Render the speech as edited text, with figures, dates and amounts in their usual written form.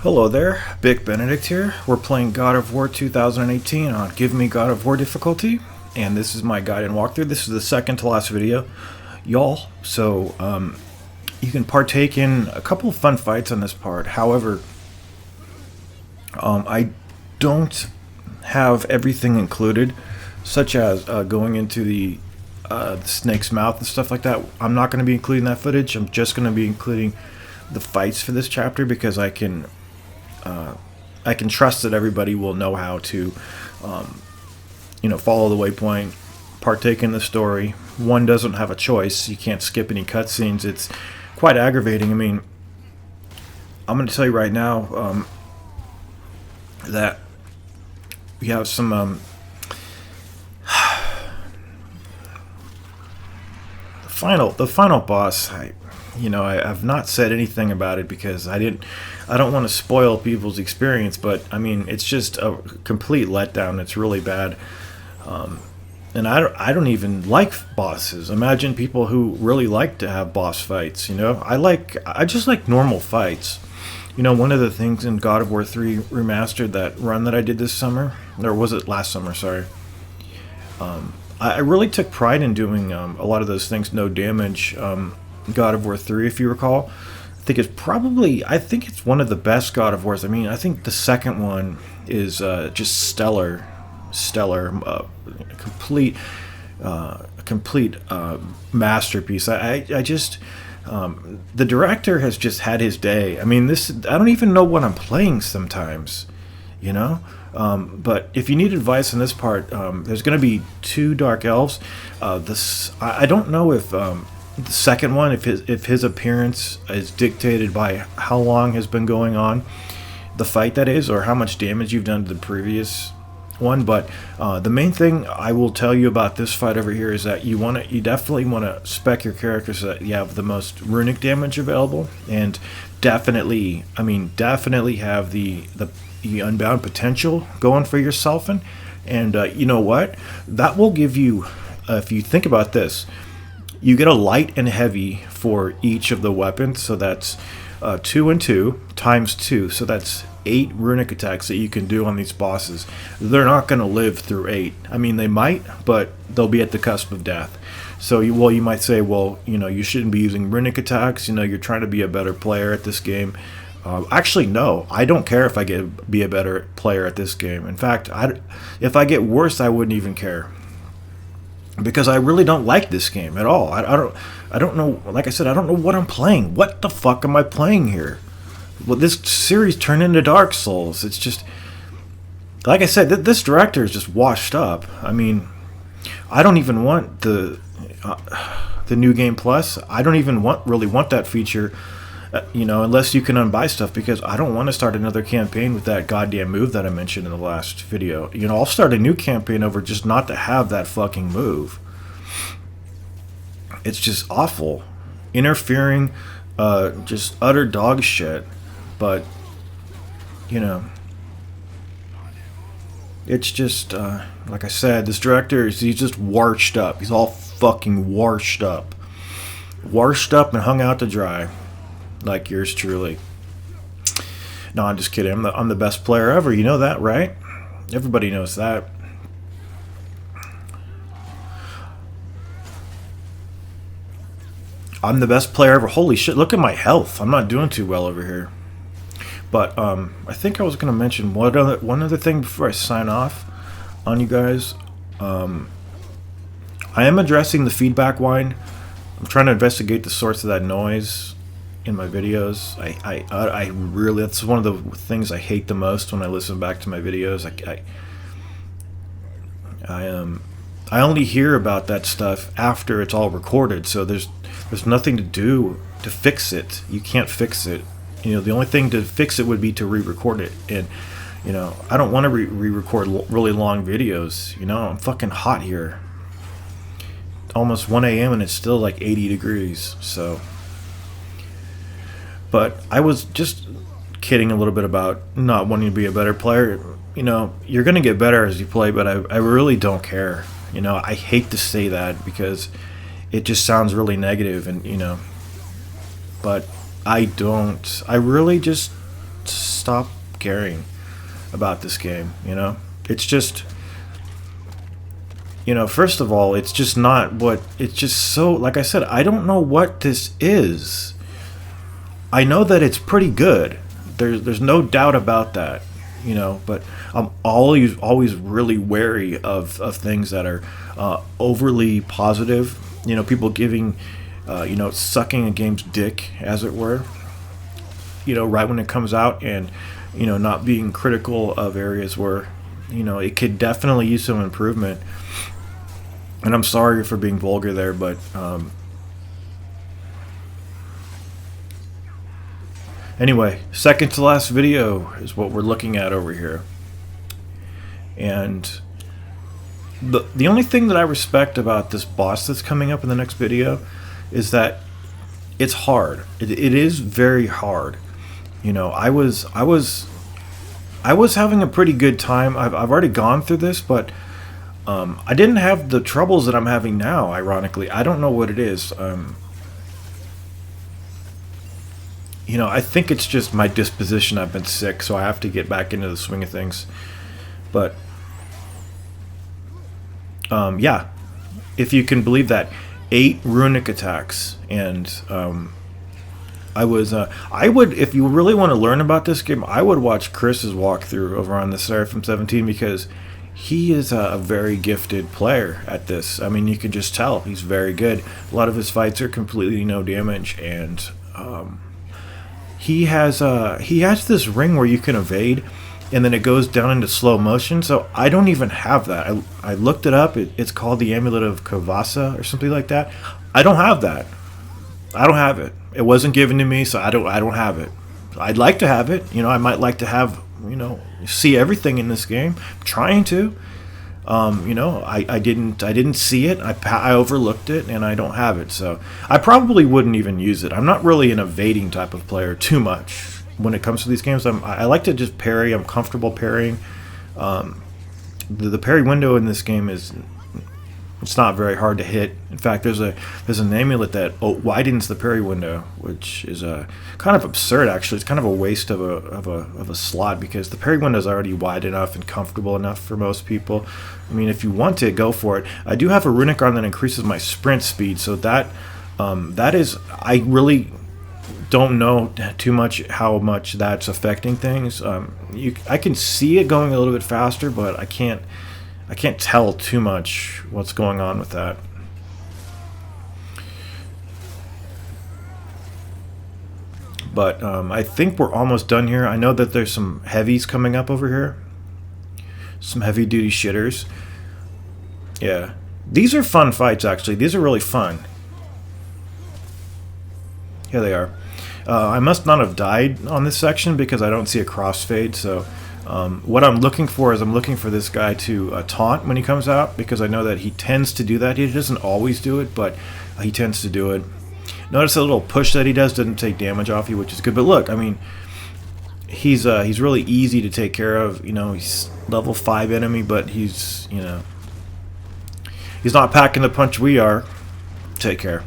Hello there, Big Benedict here. We're playing God of War 2018 on Give Me God of War difficulty, and this is my guide and walkthrough. This is the second to last video, y'all. So you can partake in a couple of fun fights on this part. However, I don't have everything included, such as going into the snake's mouth and stuff like that. I'm not going to be including that footage. I'm just going to be including the fights for this chapter because I can trust that everybody will know how to, follow the waypoint, partake in the story. One doesn't have a choice. You can't skip any cutscenes. It's quite aggravating. I mean, I'm going to tell you right now that we have some the final boss. I've not said anything about it because I don't want to spoil people's experience, but I mean, it's just a complete letdown. It's really bad. And I don't even like bosses. Imagine people who really like to have boss fights, I just like normal fights. One of the things in God of War 3 Remastered, that run that I did this summer, or was it last summer, sorry. I really took pride in doing a lot of those things, no damage. God of War 3, if you recall, I think it's one of the best God of Wars. I mean, I think the second one is just stellar, complete masterpiece. I just the director has just had his day. I mean, I don't even know what I'm playing sometimes, but if you need advice on this part, there's going to be two dark elves. I don't know if the second one, if his appearance is dictated by how long has been going on, the fight that is, or how much damage you've done to the previous one. But the main thing I will tell you about this fight over here is that you definitely want to spec your character so that you have the most runic damage available, and definitely have the unbound potential going for yourself. And you know what? That will give you, if you think about this, you get a light and heavy for each of the weapons, so that's 2 and 2 times 2, so that's 8 runic attacks that you can do on these bosses. They're not going to live through 8. I mean, they might, but they'll be at the cusp of death. So you might say, well, you shouldn't be using runic attacks. You're trying to be a better player at this game. Actually, no. I don't care if I be a better player at this game. In fact, if I get worse, I wouldn't even care. Because I really don't like this game at all. I don't know. Like I said, I don't know what I'm playing. What the fuck am I playing here? Well, this series turned into Dark Souls. It's just, like I said, this director is just washed up. I mean, I don't even want the new game plus. I don't even really want that feature. Unless you can unbuy stuff, because I don't want to start another campaign with that goddamn move that I mentioned in the last video. I'll start a new campaign over just not to have that fucking move. It's just awful. Interfering, just utter dog shit. But, it's just, like I said, this director, he's just washed up. He's all fucking washed up. Washed up and hung out to dry. Like yours truly. No, I'm just kidding. I'm the best player ever. You know that, right? Everybody knows that. I'm the best player ever. Holy shit, look at my health. I'm not doing too well over here. But I think I was going to mention one other thing before I sign off on you guys. I am addressing the feedback whine. I'm trying to investigate the source of that noise in my videos. I really, that's one of the things I hate the most when I listen back to my videos. I only hear about that stuff after it's all recorded, so there's nothing to do to fix it. You can't fix it. The only thing to fix it would be to re-record it, and I don't want to re-record really long videos. I'm fucking hot here. Almost 1 a.m. and it's still like 80 degrees, so. But I was just kidding a little bit about not wanting to be a better player. You're going to get better as you play, but I really don't care. I hate to say that because it just sounds really negative, and but I don't. I really just stop caring about this game. You know, it's just, you know, first of all, it's just not what, it's just so, like I said, I don't know what this is. I know that it's pretty good. There's no doubt about that, you know, but I'm always really wary of things that are overly positive. You know, people giving, you know, sucking a game's dick, as it were, you know, right when it comes out, and, you know, not being critical of areas where, you know, it could definitely use some improvement. And I'm sorry for being vulgar there, but anyway, second to last video is what we're looking at over here. And the only thing that I respect about this boss that's coming up in the next video is that it's hard. It is very hard. You know, I was having a pretty good time. I've already gone through this, but I didn't have the troubles that I'm having now, ironically. I don't know what it is. You know, I think it's just my disposition. I've been sick, so I have to get back into the swing of things. But, yeah, if you can believe that. 8 runic attacks. And I would, if you really want to learn about this game, I would watch Chris's walkthrough over on the Seraphim 17, because he is a very gifted player at this. I mean, you can just tell he's very good. A lot of his fights are completely no damage, and he has this ring where you can evade, and then it goes down into slow motion. So I don't even have that. I looked it up. It's called the Amulet of Kavasa or something like that. I don't have that. I don't have it. It wasn't given to me, so I don't have it. I'd like to have it. You know, I might like to have, you know, see everything in this game. I'm trying to. You know, I didn't see it. I overlooked it, and I don't have it. So I probably wouldn't even use it. I'm not really an evading type of player too much when it comes to these games. I like to just parry. I'm comfortable parrying. The parry window in this game it's not very hard to hit. In fact, there's an amulet that widens the parry window, which is kind of absurd. Actually, it's kind of a waste of a slot, because the parry window is already wide enough and comfortable enough for most people. I mean, if you want to, go for it. I do have a runic arm that increases my sprint speed, so that is, I really don't know too much how much that's affecting things. I can see it going a little bit faster, but I can't tell too much what's going on with that. But I think we're almost done here. I know that there's some heavies coming up over here. Some heavy duty shitters. Yeah. These are fun fights, actually. These are really fun. Here they are. I must not have died on this section because I don't see a crossfade, so what I'm looking for is I'm looking for this guy to taunt when he comes out, because I know that he tends to do that. He doesn't always do it, but he tends to do it. Notice a little push that he does doesn't take damage off you, which is good. But look, I mean, he's really easy to take care of. You know, he's level 5 enemy, but he's, you know, he's not packing the punch we are. Take care.